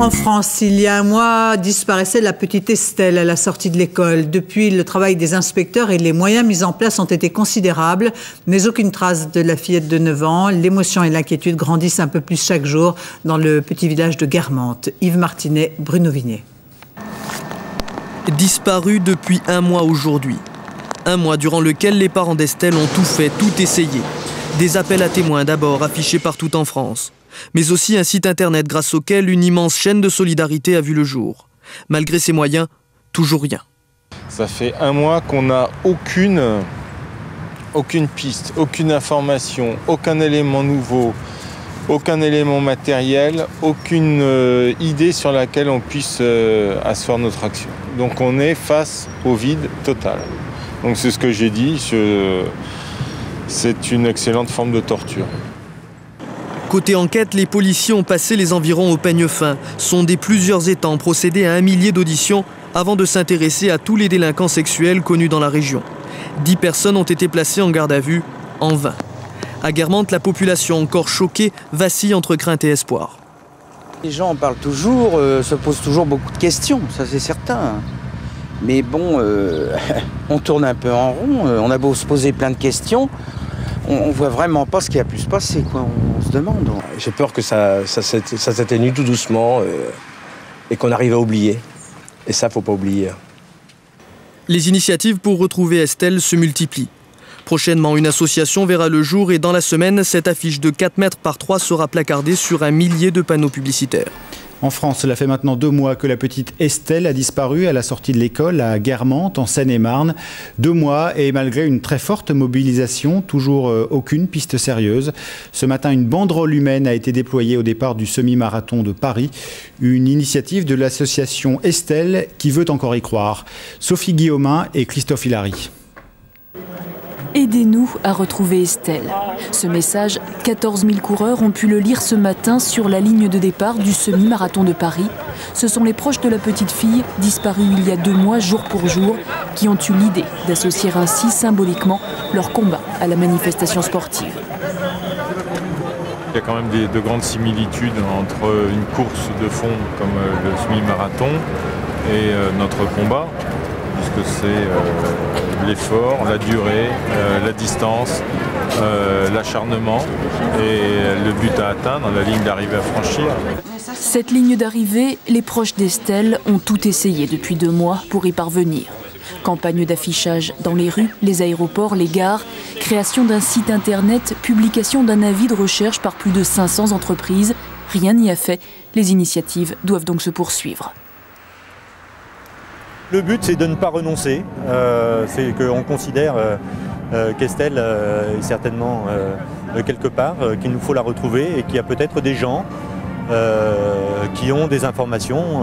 En France, il y a un mois, disparaissait la petite Estelle à la sortie de l'école. Depuis, le travail des inspecteurs et les moyens mis en place ont été considérables, mais aucune trace de la fillette de 9 ans. L'émotion et l'inquiétude grandissent un peu plus chaque jour dans le petit village de Guermantes. Yves Martinet, Bruno Vignet. Disparue depuis un mois aujourd'hui. Un mois durant lequel les parents d'Estelle ont tout fait, tout essayé. Des appels à témoins d'abord affichés partout en France, mais aussi un site internet grâce auquel une immense chaîne de solidarité a vu le jour. Malgré ses moyens, toujours rien. Ça fait un mois qu'on n'a aucune piste, aucune information, aucun élément nouveau, aucun élément matériel, aucune idée sur laquelle on puisse asseoir notre action. Donc on est face au vide total. Donc c'est ce que j'ai dit, c'est une excellente forme de torture. Côté enquête, les policiers ont passé les environs au peigne fin, sondé plusieurs étangs, procédé à 1 millier d'auditions avant de s'intéresser à tous les délinquants sexuels connus dans la région. 10 personnes ont été placées en garde à vue, en vain. À Guermantes, la population, encore choquée, vacille entre crainte et espoir. Les gens en parlent toujours, se posent toujours beaucoup de questions, ça c'est certain. Mais bon, on tourne un peu en rond, on a beau se poser plein de questions, on voit vraiment pas ce qui a pu se passer, quoi. On se demande. J'ai peur que ça s'atténue tout doucement et qu'on arrive à oublier. Et ça, faut pas oublier. Les initiatives pour retrouver Estelle se multiplient. Prochainement, une association verra le jour et dans la semaine, cette affiche de 4 mètres par 3 sera placardée sur 1 millier de panneaux publicitaires. En France, cela fait maintenant 2 mois que la petite Estelle a disparu à la sortie de l'école à Guermantes, en Seine-et-Marne. 2 mois et malgré une très forte mobilisation, toujours aucune piste sérieuse. Ce matin, une banderole humaine a été déployée au départ du semi-marathon de Paris. Une initiative de l'association Estelle qui veut encore y croire. Sophie Guillaumin et Christophe Hilary. Aidez-nous à retrouver Estelle. Ce message, 14 000 coureurs ont pu le lire ce matin sur la ligne de départ du semi-marathon de Paris. Ce sont les proches de la petite fille, disparue il y a 2 mois jour pour jour, qui ont eu l'idée d'associer ainsi symboliquement leur combat à la manifestation sportive. Il y a quand même de grandes similitudes entre une course de fond comme le semi-marathon et notre combat, puisque c'est l'effort, la durée, la distance, l'acharnement et le but à atteindre, la ligne d'arrivée à franchir. Cette ligne d'arrivée, les proches d'Estelle ont tout essayé depuis 2 mois pour y parvenir. Campagne d'affichage dans les rues, les aéroports, les gares, création d'un site internet, publication d'un avis de recherche par plus de 500 entreprises. Rien n'y a fait. Les initiatives doivent donc se poursuivre. Le but, c'est de ne pas renoncer. C'est qu'on considère qu'Estelle est certainement quelque part, qu'il nous faut la retrouver et qu'il y a peut-être des gens qui ont des informations,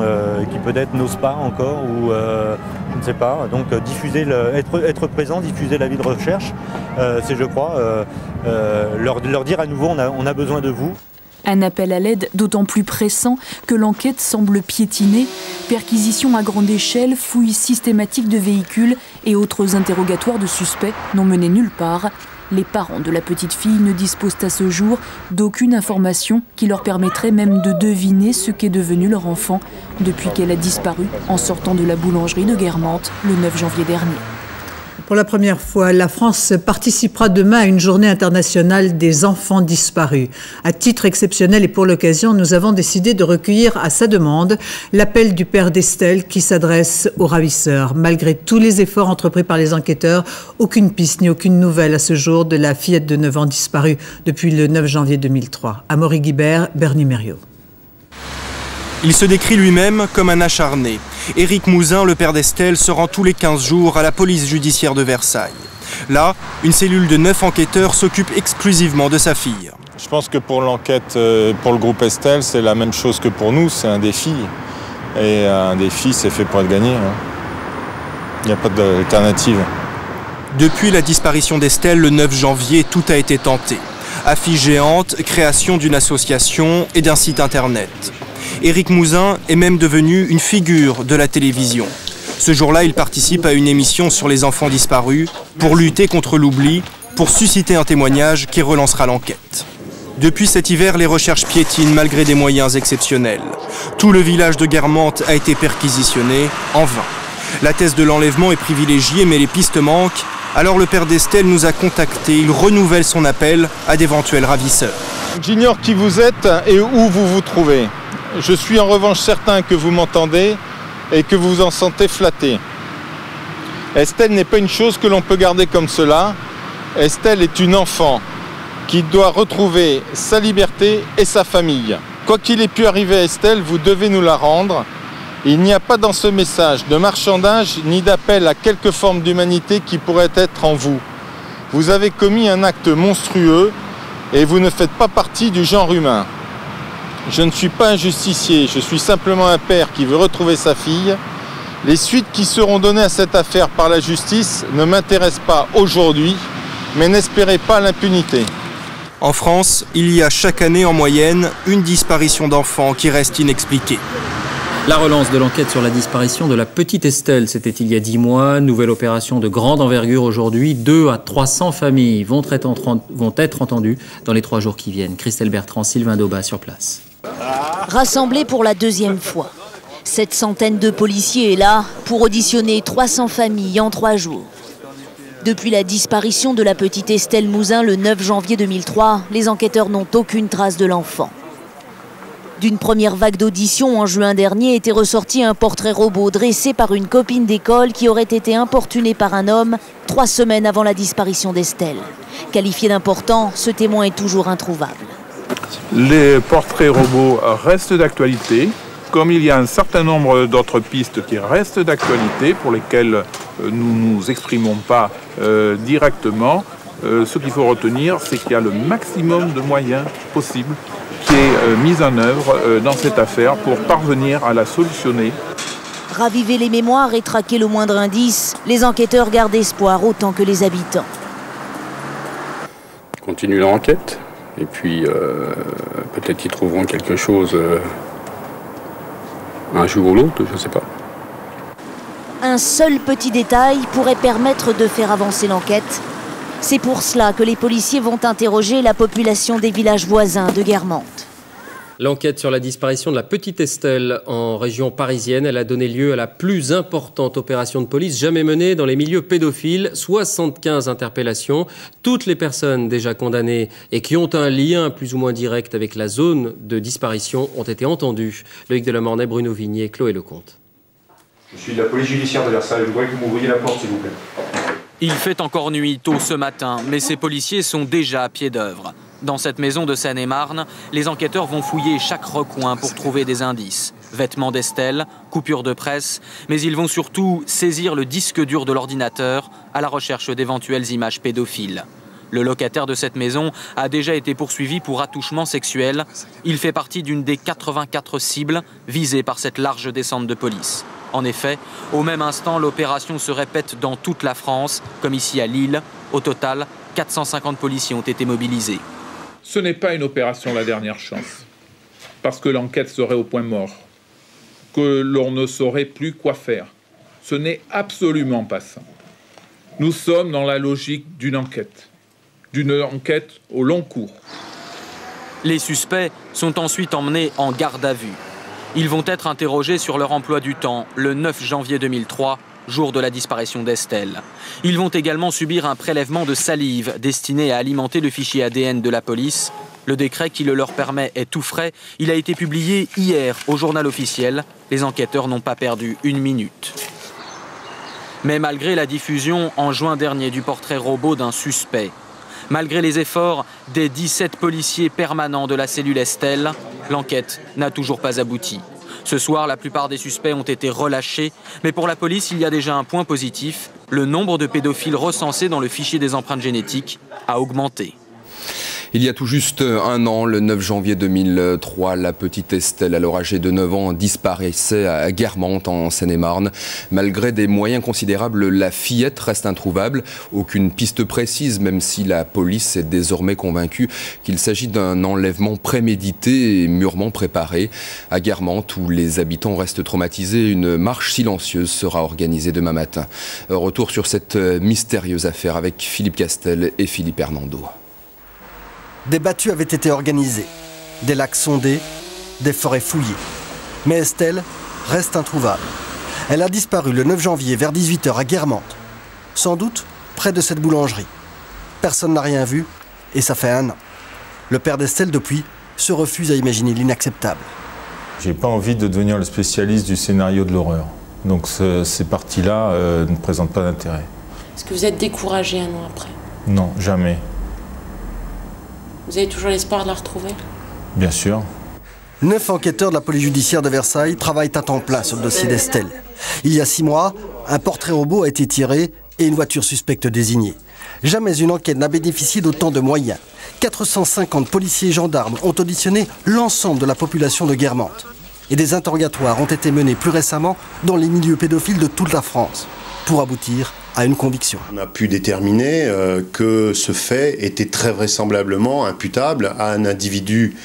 qui peut-être n'osent pas encore ou je ne sais pas. Donc être présent, diffuser l'avis de recherche, c'est je crois leur dire à nouveau on a besoin de vous. Un appel à l'aide d'autant plus pressant que l'enquête semble piétiner. Perquisitions à grande échelle, fouilles systématiques de véhicules et autres interrogatoires de suspects n'ont mené nulle part. Les parents de la petite fille ne disposent à ce jour d'aucune information qui leur permettrait même de deviner ce qu'est devenu leur enfant depuis qu'elle a disparu en sortant de la boulangerie de Guermantes le 9 janvier dernier. Pour la première fois, la France participera demain à une journée internationale des enfants disparus. À titre exceptionnel et pour l'occasion, nous avons décidé de recueillir à sa demande l'appel du père d'Estelle qui s'adresse aux ravisseurs. Malgré tous les efforts entrepris par les enquêteurs, aucune piste ni aucune nouvelle à ce jour de la fillette de 9 ans disparue depuis le 9 janvier 2003. Amaury Guibert, Bernie Mériot. Il se décrit lui-même comme un acharné. Éric Mouzin, le père d'Estelle, se rend tous les 15 jours à la police judiciaire de Versailles. Là, une cellule de 9 enquêteurs s'occupe exclusivement de sa fille. Je pense que pour l'enquête, pour le groupe Estelle, c'est la même chose que pour nous, c'est un défi. Et un défi, c'est fait pour être gagné. Il n'y a pas d'alternative. Depuis la disparition d'Estelle le 9 janvier, tout a été tenté. Affiche géante, création d'une association et d'un site internet. Éric Mouzin est même devenu une figure de la télévision. Ce jour-là, il participe à une émission sur les enfants disparus pour lutter contre l'oubli, pour susciter un témoignage qui relancera l'enquête. Depuis cet hiver, les recherches piétinent malgré des moyens exceptionnels. Tout le village de Guermantes a été perquisitionné, en vain. La thèse de l'enlèvement est privilégiée, mais les pistes manquent. Alors le père d'Estelle nous a contactés. Il renouvelle son appel à d'éventuels ravisseurs. J'ignore qui vous êtes et où vous vous trouvez. Je suis en revanche certain que vous m'entendez et que vous vous en sentez flatté. Estelle n'est pas une chose que l'on peut garder comme cela. Estelle est une enfant qui doit retrouver sa liberté et sa famille. Quoi qu'il ait pu arriver à Estelle, vous devez nous la rendre. Il n'y a pas dans ce message de marchandage ni d'appel à quelque forme d'humanité qui pourrait être en vous. Vous avez commis un acte monstrueux et vous ne faites pas partie du genre humain. Je ne suis pas un justicier, je suis simplement un père qui veut retrouver sa fille. Les suites qui seront données à cette affaire par la justice ne m'intéressent pas aujourd'hui, mais n'espérez pas l'impunité. En France, il y a chaque année en moyenne une disparition d'enfants qui reste inexpliquée. La relance de l'enquête sur la disparition de la petite Estelle, c'était il y a 10 mois. Nouvelle opération de grande envergure aujourd'hui. 200 à 300 familles vont être entendues dans les 3 jours qui viennent. Christelle Bertrand, Sylvain Daubat sur place. Rassemblés pour la 2e fois. Cette centaine de policiers est là pour auditionner 300 familles en 3 jours. Depuis la disparition de la petite Estelle Mouzin le 9 janvier 2003, les enquêteurs n'ont aucune trace de l'enfant. D'une première vague d'audition en juin dernier était ressorti un portrait robot dressé par une copine d'école qui aurait été importunée par un homme 3 semaines avant la disparition d'Estelle. Qualifié d'important, ce témoin est toujours introuvable. Les portraits robots restent d'actualité, comme il y a un certain nombre d'autres pistes qui restent d'actualité, pour lesquelles nous ne nous exprimons pas directement. Ce qu'il faut retenir, c'est qu'il y a le maximum de moyens possibles qui est mis en œuvre dans cette affaire pour parvenir à la solutionner. Raviver les mémoires et traquer le moindre indice, les enquêteurs gardent espoir autant que les habitants. Continue l'enquête et puis peut-être qu'ils trouveront quelque chose un jour ou l'autre, je ne sais pas. Un seul petit détail pourrait permettre de faire avancer l'enquête. C'est pour cela que les policiers vont interroger la population des villages voisins de Guermantes. L'enquête sur la disparition de la petite Estelle en région parisienne, elle a donné lieu à la plus importante opération de police jamais menée dans les milieux pédophiles. 75 interpellations. Toutes les personnes déjà condamnées et qui ont un lien plus ou moins direct avec la zone de disparition ont été entendues. Loïc Delamornay, Bruno Vignier, Chloé Lecomte. Je suis de la police judiciaire de Versailles. Je voudrais que vous m'ouvriez la porte, s'il vous plaît. Il fait encore nuit tôt ce matin, mais ces policiers sont déjà à pied d'œuvre. Dans cette maison de Seine-et-Marne, les enquêteurs vont fouiller chaque recoin pour trouver des indices. Vêtements d'Estelle, coupures de presse, mais ils vont surtout saisir le disque dur de l'ordinateur à la recherche d'éventuelles images pédophiles. Le locataire de cette maison a déjà été poursuivi pour attouchement sexuel. Il fait partie d'une des 84 cibles visées par cette large descente de police. En effet, au même instant, l'opération se répète dans toute la France, comme ici à Lille. Au total, 450 policiers ont été mobilisés. Ce n'est pas une opération la dernière chance, parce que l'enquête serait au point mort, que l'on ne saurait plus quoi faire. Ce n'est absolument pas ça. Nous sommes dans la logique d'une enquête au long cours. Les suspects sont ensuite emmenés en garde à vue. Ils vont être interrogés sur leur emploi du temps le 9 janvier 2003, jour de la disparition d'Estelle. Ils vont également subir un prélèvement de salive destiné à alimenter le fichier ADN de la police. Le décret qui le leur permet est tout frais. Il a été publié hier au journal officiel. Les enquêteurs n'ont pas perdu une minute. Mais malgré la diffusion en juin dernier du portrait robot d'un suspect, malgré les efforts des 17 policiers permanents de la cellule Estelle, l'enquête n'a toujours pas abouti. Ce soir, la plupart des suspects ont été relâchés, mais pour la police, il y a déjà un point positif. Le nombre de pédophiles recensés dans le fichier des empreintes génétiques a augmenté. Il y a tout juste un an, le 9 janvier 2003, la petite Estelle, alors âgée de 9 ans, disparaissait à Guermantes, en Seine-et-Marne. Malgré des moyens considérables, la fillette reste introuvable. Aucune piste précise, même si la police est désormais convaincue qu'il s'agit d'un enlèvement prémédité et mûrement préparé. À Guermantes, où les habitants restent traumatisés, une marche silencieuse sera organisée demain matin. Retour sur cette mystérieuse affaire avec Philippe Castel et Philippe Hernando. Des battues avaient été organisées, des lacs sondés, des forêts fouillées. Mais Estelle reste introuvable. Elle a disparu le 9 janvier vers 18h à Guermantes. Sans doute près de cette boulangerie. Personne n'a rien vu et ça fait 1 an. Le père d'Estelle, depuis, se refuse à imaginer l'inacceptable. J'ai pas envie de devenir le spécialiste du scénario de l'horreur. Donc ces parties-là ne présentent pas d'intérêt. Est-ce que vous êtes découragé 1 an après? Non, jamais. Vous avez toujours l'espoir de la retrouver? Bien sûr. 9 enquêteurs de la police judiciaire de Versailles travaillent à temps plein sur le dossier d'Estelle. Il y a 6 mois, un portrait robot a été tiré et une voiture suspecte désignée. Jamais une enquête n'a bénéficié d'autant de moyens. 450 policiers et gendarmes ont auditionné l'ensemble de la population de Guermantes. Et des interrogatoires ont été menés plus récemment dans les milieux pédophiles de toute la France, pour aboutir à une conviction. On a pu déterminer que ce fait était très vraisemblablement imputable à un individu,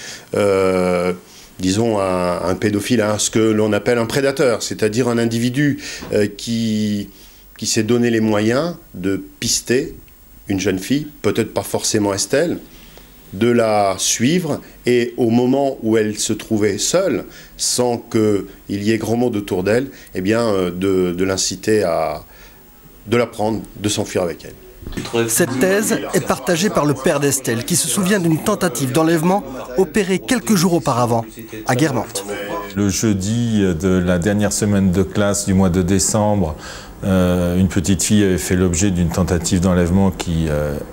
disons un pédophile, à ce que l'on appelle un prédateur, c'est-à-dire un individu qui s'est donné les moyens de pister une jeune fille, peut-être pas forcément Estelle, de la suivre et au moment où elle se trouvait seule, sans qu'il y ait grand monde autour d'elle, eh bien de l'inciter de la prendre, de s'enfuir avec elle. Cette thèse est partagée par le père d'Estelle, qui se souvient d'une tentative d'enlèvement opérée quelques jours auparavant à Guermantes. Le jeudi de la dernière semaine de classe du mois de décembre, une petite fille avait fait l'objet d'une tentative d'enlèvement qui,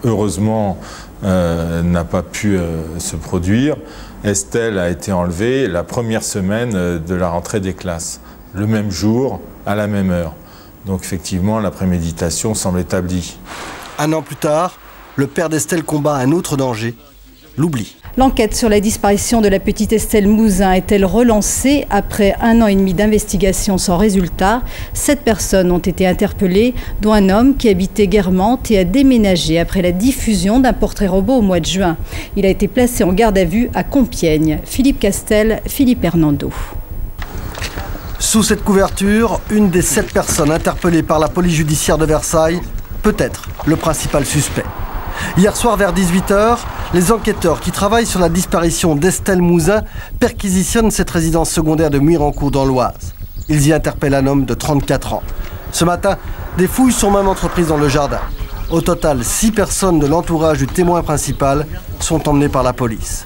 heureusement, n'a pas pu se produire. Estelle a été enlevée la première semaine de la rentrée des classes, le même jour, à la même heure. Donc effectivement, la préméditation semble établie. 1 an plus tard, le père d'Estelle combat un autre danger, l'oubli. L'enquête sur la disparition de la petite Estelle Mouzin est-elle relancée après 1 an et demi d'investigation sans résultat? 7 personnes ont été interpellées, dont un homme qui habitait Guermantes et a déménagé après la diffusion d'un portrait robot au mois de juin. Il a été placé en garde à vue à Compiègne. Philippe Castel, Philippe Hernando. Sous cette couverture, une des 7 personnes interpellées par la police judiciaire de Versailles peut être le principal suspect. Hier soir vers 18h, les enquêteurs qui travaillent sur la disparition d'Estelle Mouzin perquisitionnent cette résidence secondaire de Muirancourt dans l'Oise. Ils y interpellent un homme de 34 ans. Ce matin, des fouilles sont même entreprises dans le jardin. Au total, 6 personnes de l'entourage du témoin principal sont emmenées par la police,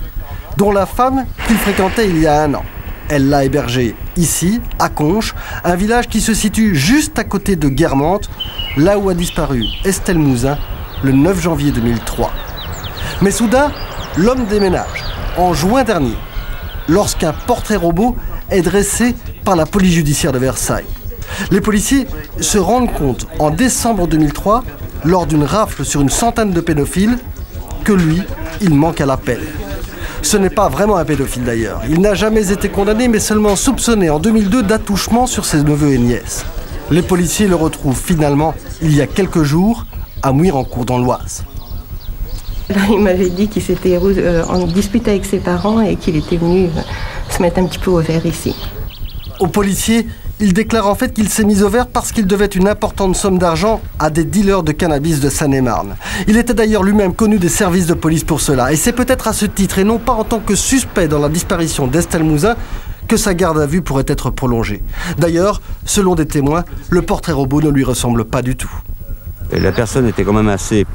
dont la femme qu'il fréquentait il y a 1 an. Elle l'a hébergé ici, à Conches, un village qui se situe juste à côté de Guermantes, là où a disparu Estelle Mouzin le 9 janvier 2003. Mais soudain, l'homme déménage, en juin dernier, lorsqu'un portrait robot est dressé par la police judiciaire de Versailles. Les policiers se rendent compte en décembre 2003, lors d'une rafle sur une centaine de pédophiles, que lui, il manque à l'appel. Ce n'est pas vraiment un pédophile d'ailleurs. Il n'a jamais été condamné, mais seulement soupçonné en 2002 d'attouchement sur ses neveux et nièces. Les policiers le retrouvent finalement il y a quelques jours à Muirancourt dans l'Oise. Il m'avait dit qu'il s'était en dispute avec ses parents et qu'il était venu se mettre un petit peu au vert ici. Aux policiers, il déclare en fait qu'il s'est mis au vert parce qu'il devait une importante somme d'argent à des dealers de cannabis de Seine-et-Marne. Il était d'ailleurs lui-même connu des services de police pour cela. Et c'est peut-être à ce titre, et non pas en tant que suspect dans la disparition d'Estelle Mouzin, que sa garde à vue pourrait être prolongée. D'ailleurs, selon des témoins, le portrait robot ne lui ressemble pas du tout. Et la personne était quand même assez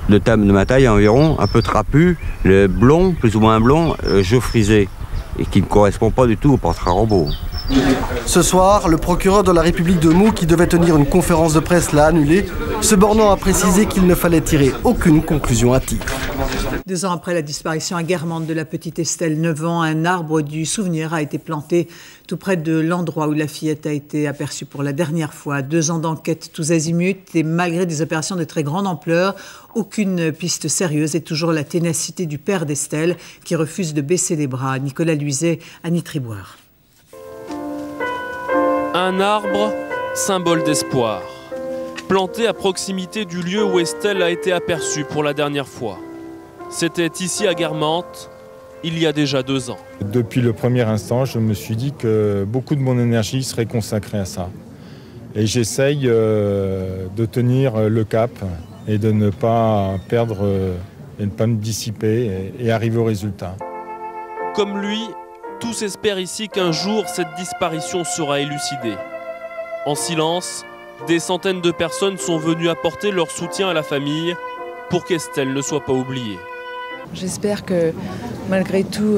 de ma taille environ, un peu trapu, le blond, plus ou moins blond, cheveux frisés, et qui ne correspond pas du tout au portrait robot. Ce soir, le procureur de la République de Meaux, qui devait tenir une conférence de presse, l'a annulé, se bornant à préciser qu'il ne fallait tirer aucune conclusion hâtive. 2 ans après la disparition à Guermantes de la petite Estelle, 9 ans, un arbre du souvenir a été planté tout près de l'endroit où la fillette a été aperçue pour la dernière fois. 2 ans d'enquête tous azimuts et malgré des opérations de très grande ampleur, aucune piste sérieuse et toujours la ténacité du père d'Estelle qui refuse de baisser les bras. Nicolas Luizet, Annie Triboire. Un arbre, symbole d'espoir, planté à proximité du lieu où Estelle a été aperçue pour la dernière fois. C'était ici à Guermantes, il y a déjà 2 ans. Depuis le premier instant, je me suis dit que beaucoup de mon énergie serait consacrée à ça. Et j'essaye de tenir le cap et de ne pas perdre et ne pas me dissiper et arriver au résultat. Comme lui, tous espèrent ici qu'un jour cette disparition sera élucidée. En silence, des centaines de personnes sont venues apporter leur soutien à la famille pour qu'Estelle ne soit pas oubliée. J'espère que malgré tout,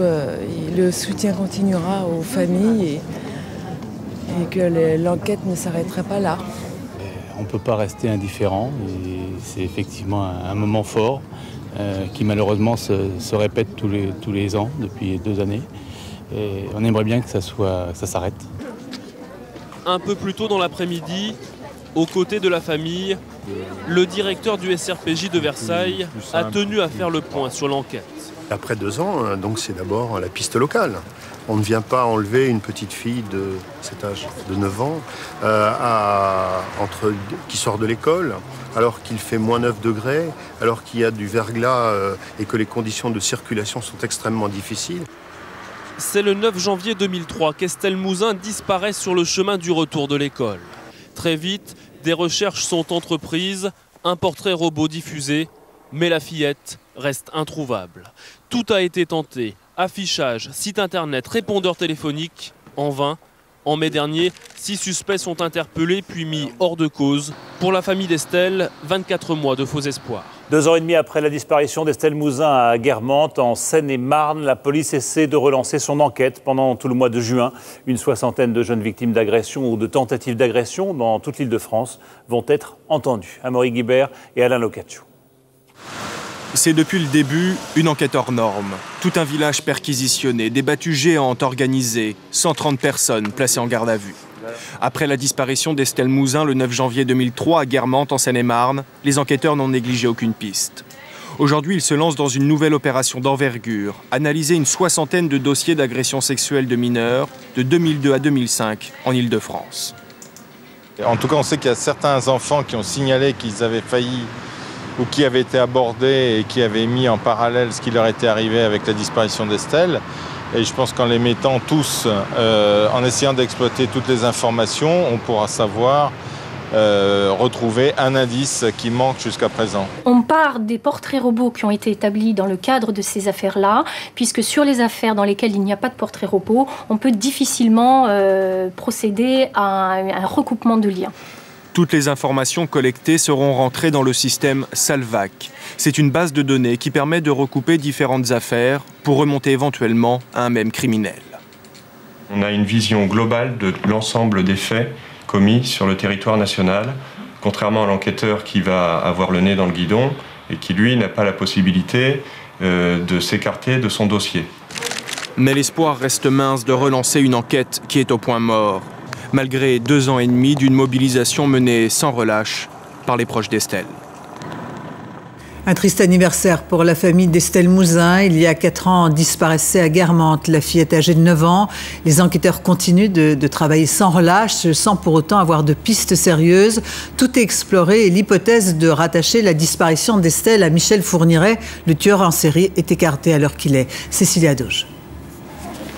le soutien continuera aux familles et que l'enquête ne s'arrêtera pas là. On ne peut pas rester indifférent et c'est effectivement un moment fort qui malheureusement se répète tous les ans depuis 2 années. Et on aimerait bien que ça s'arrête. Un peu plus tôt dans l'après-midi, aux côtés de la famille, le directeur du SRPJ de Versailles a tenu à faire le point sur l'enquête. Après 2 ans, donc c'est d'abord la piste locale. On ne vient pas enlever une petite fille de cet âge, de 9 ans, qui sort de l'école, alors qu'il fait moins 9 degrés, alors qu'il y a du verglas et que les conditions de circulation sont extrêmement difficiles. C'est le 9 janvier 2003 qu'Estelle Mouzin disparaît sur le chemin du retour de l'école. Très vite, des recherches sont entreprises, un portrait robot diffusé, mais la fillette reste introuvable. Tout a été tenté, affichage, site internet, répondeur téléphonique, en vain. En mai dernier, 6 suspects sont interpellés puis mis hors de cause. Pour la famille d'Estelle, 24 mois de faux espoirs. 2 ans et demi après la disparition d'Estelle Mouzin à Guermantes, en Seine-et-Marne, la police essaie de relancer son enquête pendant tout le mois de juin. Une 60aine de jeunes victimes d'agression ou de tentatives d'agression dans toute l'Île-de-France vont être entendues. Amaury Guibert et Alain Locaccio. C'est depuis le début une enquête hors norme. Tout un village perquisitionné, des battues géantes organisées, 130 personnes placées en garde à vue. Après la disparition d'Estelle Mouzin le 9 janvier 2003 à Guermantes en Seine-et-Marne, les enquêteurs n'ont négligé aucune piste. Aujourd'hui, ils se lancent dans une nouvelle opération d'envergure, analyser une 60aine de dossiers d'agression sexuelle de mineurs de 2002 à 2005 en Île-de-France. En tout cas, on sait qu'il y a certains enfants qui ont signalé qu'ils avaient failli ou qui avaient été abordés et qui avaient mis en parallèle ce qui leur était arrivé avec la disparition d'Estelle. Et je pense qu'en les mettant tous, en essayant d'exploiter toutes les informations, on pourra savoir retrouver un indice qui manque jusqu'à présent. On part des portraits robots qui ont été établis dans le cadre de ces affaires-là, puisque sur les affaires dans lesquelles il n'y a pas de portrait robot, on peut difficilement procéder à un recoupement de liens. Toutes les informations collectées seront rentrées dans le système Salvac. C'est une base de données qui permet de recouper différentes affaires pour remonter éventuellement à un même criminel. On a une vision globale de l'ensemble des faits commis sur le territoire national, contrairement à l'enquêteur qui va avoir le nez dans le guidon et qui, lui, n'a pas la possibilité de s'écarter de son dossier. Mais l'espoir reste mince de relancer une enquête qui est au point mort, malgré 2 ans et demi d'une mobilisation menée sans relâche par les proches d'Estelle. Un triste anniversaire pour la famille d'Estelle Mouzin. Il y a 4 ans, disparaissait à Guermantes. La fille est âgée de 9 ans. Les enquêteurs continuent de travailler sans relâche, sans pour autant avoir de pistes sérieuses. Tout est exploré et l'hypothèse de rattacher la disparition d'Estelle à Michel Fourniret, le tueur en série, est écartée à l'heure qu'il est. Cécilia Doge.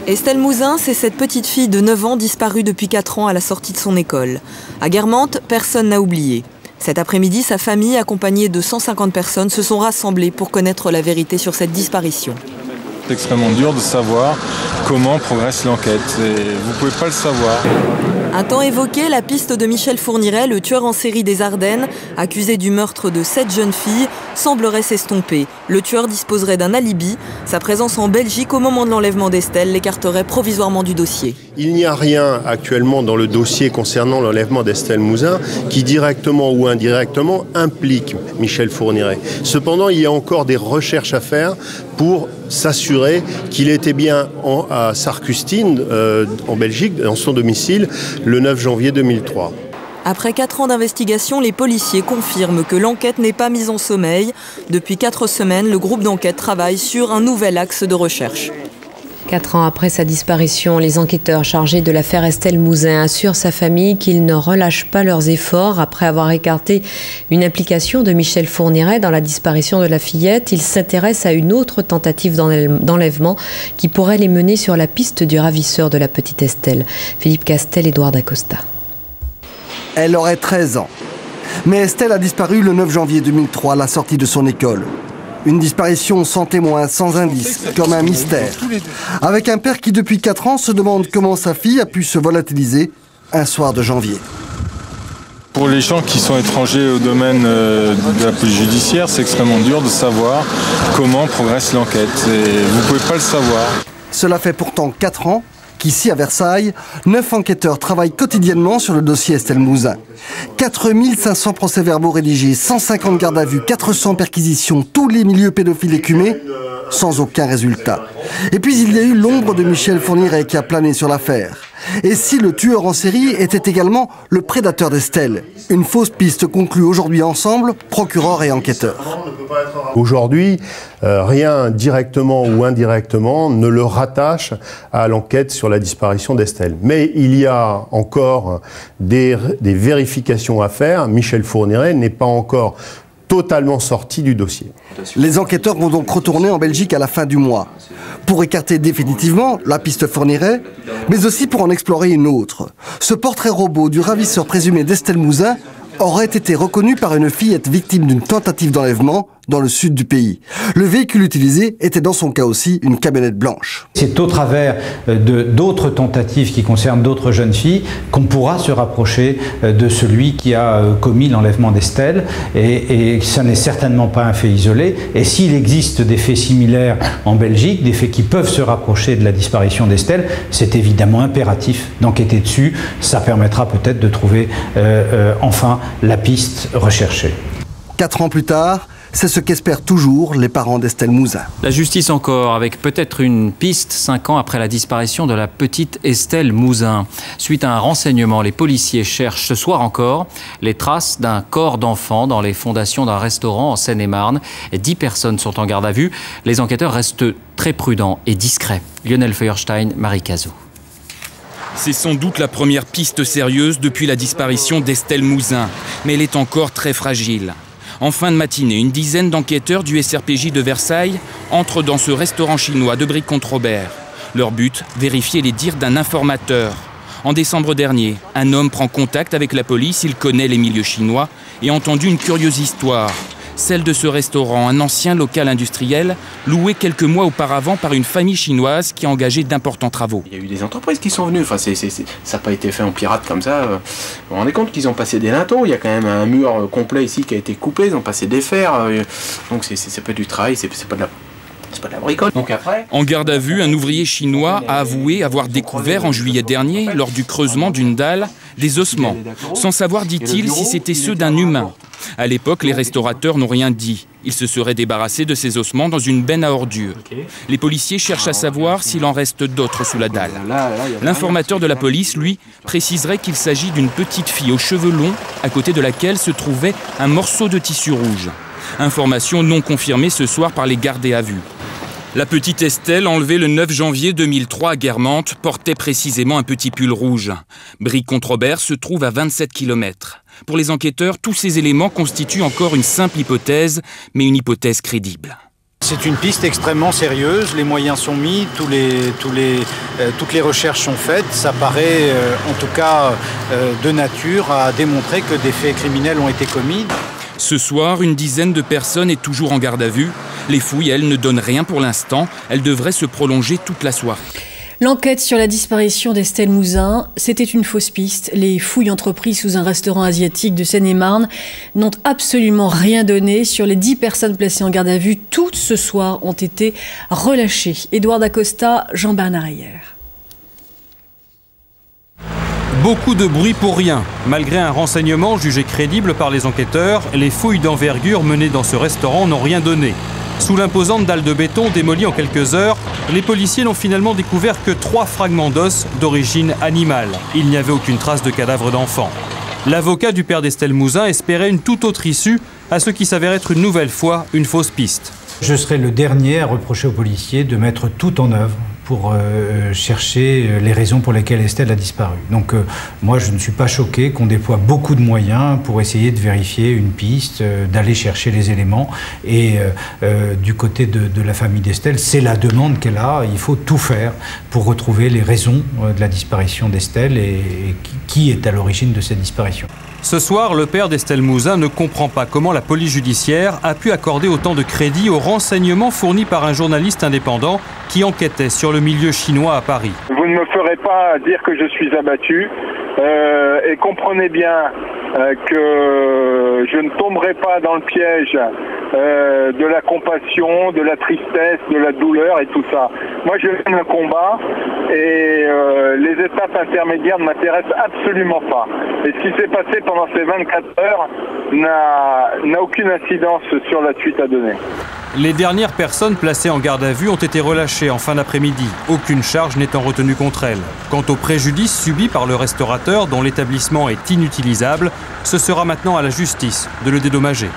Estelle Mouzin, c'est cette petite fille de 9 ans disparue depuis 4 ans à la sortie de son école. À Guermantes, personne n'a oublié. Cet après-midi, sa famille, accompagnée de 150 personnes, se sont rassemblées pour connaître la vérité sur cette disparition. C'est extrêmement dur de savoir comment progresse l'enquête et vous ne pouvez pas le savoir. Un temps évoqué, la piste de Michel Fourniret, le tueur en série des Ardennes, accusé du meurtre de 7 jeunes filles, semblerait s'estomper. Le tueur disposerait d'un alibi. Sa présence en Belgique au moment de l'enlèvement d'Estelle l'écarterait provisoirement du dossier. Il n'y a rien actuellement dans le dossier concernant l'enlèvement d'Estelle Mouzin qui directement ou indirectement implique Michel Fourniret. Cependant, il y a encore des recherches à faire pour s'assurer qu'il était bien à Sarcustine, en Belgique, dans son domicile, le 9 janvier 2003. Après 4 ans d'investigation, les policiers confirment que l'enquête n'est pas mise en sommeil. Depuis 4 semaines, le groupe d'enquête travaille sur un nouvel axe de recherche. 4 ans après sa disparition, les enquêteurs chargés de l'affaire Estelle Mouzin assurent sa famille qu'ils ne relâchent pas leurs efforts. Après avoir écarté une implication de Michel Fourniret dans la disparition de la fillette, ils s'intéressent à une autre tentative d'enlèvement qui pourrait les mener sur la piste du ravisseur de la petite Estelle. Philippe Castel, Édouard Dacosta. Elle aurait 13 ans. Mais Estelle a disparu le 9 janvier 2003 à la sortie de son école. Une disparition sans témoin, sans indice, comme un mystère. Avec un père qui depuis 4 ans se demande comment sa fille a pu se volatiliser un soir de janvier. Pour les gens qui sont étrangers au domaine de la police judiciaire, c'est extrêmement dur de savoir comment progresse l'enquête. Et vous ne pouvez pas le savoir. Cela fait pourtant 4 ans qu'ici à Versailles, 9 enquêteurs travaillent quotidiennement sur le dossier Estelle Mouzin. 4500 procès-verbaux rédigés, 150 gardes à vue, 400 perquisitions, tous les milieux pédophiles écumés, sans aucun résultat. Et puis il y a eu l'ombre de Michel Fourniret qui a plané sur l'affaire. Et si le tueur en série était également le prédateur d'Estelle? Une fausse piste conclue aujourd'hui ensemble, procureur et enquêteur. Aujourd'hui, rien directement ou indirectement ne le rattache à l'enquête sur la disparition d'Estelle. Mais il y a encore des vérifications à faire. Michel Fourniret n'est pas encore totalement sorti du dossier. Les enquêteurs vont donc retourner en Belgique à la fin du mois, pour écarter définitivement la piste Fourniret, mais aussi pour en explorer une autre. Ce portrait robot du ravisseur présumé d'Estelle Mouzin aurait été reconnu par une fillette victime d'une tentative d'enlèvement dans le sud du pays. Le véhicule utilisé était dans son cas aussi une camionnette blanche. C'est au travers d'autres tentatives qui concernent d'autres jeunes filles qu'on pourra se rapprocher de celui qui a commis l'enlèvement d'Estelle. Et ça n'est certainement pas un fait isolé. Et s'il existe des faits similaires en Belgique, des faits qui peuvent se rapprocher de la disparition d'Estelle, c'est évidemment impératif d'enquêter dessus. Ça permettra peut-être de trouver enfin la piste recherchée. 4 ans plus tard, c'est ce qu'espèrent toujours les parents d'Estelle Mouzin. La justice encore, avec peut-être une piste 5 ans après la disparition de la petite Estelle Mouzin. Suite à un renseignement, les policiers cherchent ce soir encore les traces d'un corps d'enfant dans les fondations d'un restaurant en Seine-et-Marne. 10 personnes sont en garde à vue. Les enquêteurs restent très prudents et discrets. Lionel Feuerstein, Marie Cazot. C'est sans doute la première piste sérieuse depuis la disparition d'Estelle Mouzin, mais elle est encore très fragile. En fin de matinée, une dizaine d'enquêteurs du SRPJ de Versailles entrent dans ce restaurant chinois de Brie-Contre-Robert. Leur but, vérifier les dires d'un informateur. En décembre dernier, un homme prend contact avec la police, il connaît les milieux chinois et a entendu une curieuse histoire. Celle de ce restaurant, un ancien local industriel, loué quelques mois auparavant par une famille chinoise qui a engagé d'importants travaux. Il y a eu des entreprises qui sont venues, enfin, ça n'a pas été fait en pirate comme ça. Vous vous rendez compte qu'ils ont passé des linteaux, il y a quand même un mur complet ici qui a été coupé, ils ont passé des fers, donc c'est pas du travail, c'est pas de la bricole. Donc après... En garde à vue, un ouvrier chinois a avoué avoir découvert en juillet dernier, lors du creusement d'une dalle, des ossements, sans savoir, dit-il, si c'était ceux d'un humain. À l'époque, les restaurateurs n'ont rien dit. Ils se seraient débarrassés de ces ossements dans une benne à ordures. Les policiers cherchent à savoir s'il en reste d'autres sous la dalle. L'informateur de la police, lui, préciserait qu'il s'agit d'une petite fille aux cheveux longs, à côté de laquelle se trouvait un morceau de tissu rouge. Information non confirmée ce soir par les gardés à vue. La petite Estelle, enlevée le 9 janvier 2003 à Guermantes, portait précisément un petit pull rouge. Brie-Contre-Robert se trouve à 27 km. Pour les enquêteurs, tous ces éléments constituent encore une simple hypothèse, mais une hypothèse crédible. C'est une piste extrêmement sérieuse, les moyens sont mis, toutes les recherches sont faites. Ça paraît en tout cas de nature à démontrer que des faits criminels ont été commis. Ce soir, une dizaine de personnes est toujours en garde à vue. Les fouilles, elles, ne donnent rien pour l'instant. Elles devraient se prolonger toute la soirée. L'enquête sur la disparition d'Estelle Mouzin, c'était une fausse piste. Les fouilles entreprises sous un restaurant asiatique de Seine-et-Marne n'ont absolument rien donné. Sur les 10 personnes placées en garde à vue, toutes ce soir ont été relâchées. Édouard Dacosta, Jean-Bernard Ayer. Beaucoup de bruit pour rien. Malgré un renseignement jugé crédible par les enquêteurs, les fouilles d'envergure menées dans ce restaurant n'ont rien donné. Sous l'imposante dalle de béton démolie en quelques heures, les policiers n'ont finalement découvert que 3 fragments d'os d'origine animale. Il n'y avait aucune trace de cadavre d'enfant. L'avocat du père d'Estelle Mouzin espérait une toute autre issue à ce qui s'avère être une nouvelle fois une fausse piste. Je serai le dernier à reprocher aux policiers de mettre tout en œuvre pour chercher les raisons pour lesquelles Estelle a disparu. Donc moi, je ne suis pas choqué qu'on déploie beaucoup de moyens pour essayer de vérifier une piste, d'aller chercher les éléments. Et du côté de la famille d'Estelle, c'est la demande qu'elle a. Il faut tout faire pour retrouver les raisons de la disparition d'Estelle et qui est à l'origine de cette disparition. Ce soir, le père d'Estelle Mouzin ne comprend pas comment la police judiciaire a pu accorder autant de crédit aux renseignements fournis par un journaliste indépendant qui enquêtait sur le milieu chinois à Paris. Vous ne me ferez pas dire que je suis abattu et comprenez bien que je ne tomberai pas dans le piège de la compassion, de la tristesse, de la douleur et tout ça. Moi, je mène un combat et les étapes intermédiaires ne m'intéressent absolument pas. Et ce qui s'est passé pendant ces 24 heures n'a aucune incidence sur la suite à donner. Les dernières personnes placées en garde à vue ont été relâchées en fin d'après-midi, aucune charge n'étant retenue contre elles. Quant au préjudice subi par le restaurateur dont l'établissement est inutilisable, ce sera maintenant à la justice de le dédommager.